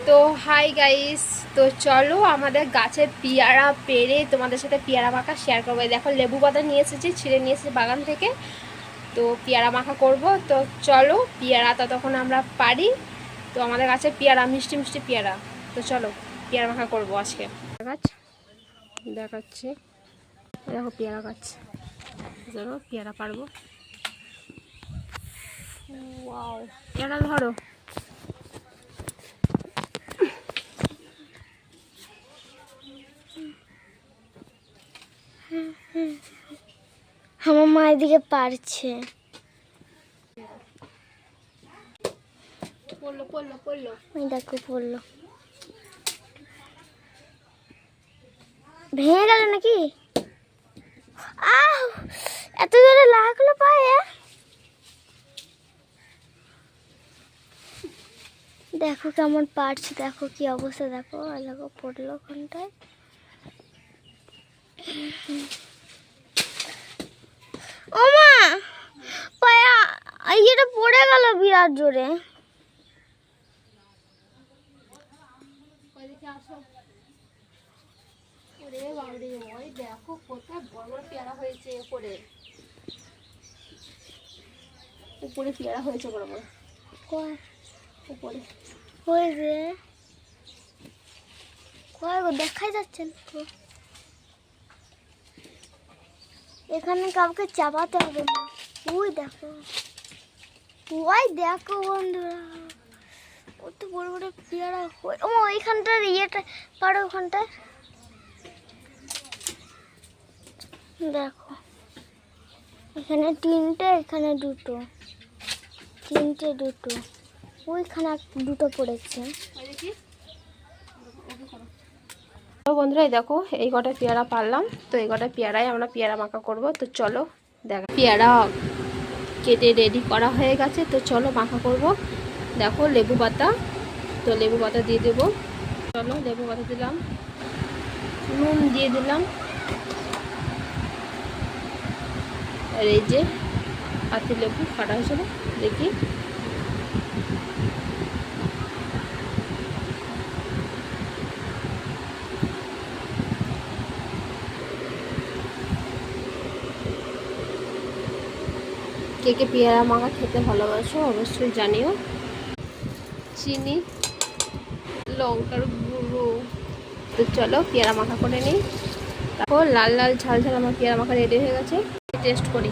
তো hi guys, তো চলো আমাদের গাছের পেয়ারা পেরে তোমাদের সাথে পেয়ারা মাখা শেয়ার করবো। দেখো লেবু পাতা নিয়ে এসেছি, ছিঁড়ে নিয়ে এসেছি বাগান থেকে। তো পেয়ারা মাখা করব, তো চলো পেয়ারা ততক্ষণ আমরা পারি। তো আমাদের গাছের পেয়ারা মিষ্টি মিষ্টি পেয়ারা, তো চলো পেয়ারা মাখা করবো আজকে। গাছ দেখাচ্ছি, দেখো পেয়ারা গাছ, চলো পেয়ারা পারবো। ওয়াও, পেয়ারা ধরো। আমার মা এদিকে পারছে। পড়লো পড়লো পড়লো, ওই দেখো পড়লো, ভেঙে গেল নাকি? আহ, এত জোরে লাগলো পায়ে। দেখো কেমন পারছে, দেখো কি অবস্থা, দেখো দেখো পড়লো ওখানটায়। ও মা, পায়া ইয়েটা পড়ে গেল বিরাট জোরে। দেখো কোথায় বড় বড় পেয়ারা হয়েছে, উপরে উপরে পেয়ারা হয়েছে বড় বড়, উপরে হয়েছে কয় গো দেখাই যাচ্ছে না তো। এখানে কাউকে চাপাতে হবে না। ওই দেখো, ওই দেখো বন্ধুরা, কত বড় বড় পেয়ারা। ও এইখানটার ইয়েটা পারো, ওখানটায় দেখো, এখানে তিনটে, এখানে দুটো, তিনটে দুটো, ওইখানে দুটো পড়েছে। বন্ধুরা দেখো এই কটা পেয়ারা পারলাম, তো এই কটা পেয়ারাই আমরা পেয়ারা মাখা করব। তো চলো দেখো, পেয়ারা কেটে রেডি করা হয়ে গেছে, তো চলো মাখা করব। দেখো লেবু পাতা, তো লেবু পাতা দিয়ে দেবো। চলো লেবু পাতা দিলাম, নুন দিয়ে দিলাম, আর এই যে হাতে লেবু কাটা হয়েছিল, দেখি কে কে পেয়ারা মাখা খেতে ভালোবাসো অবশ্যই জানিও। চিনি, লঙ্কার গুঁড়ো, তো চলো পেয়ারা মাখা করে নিই। তারপর লাল লাল ঝাল ঝাল আমার পেয়ারা মাখা রেডি হয়ে গেছে, টেস্ট করি।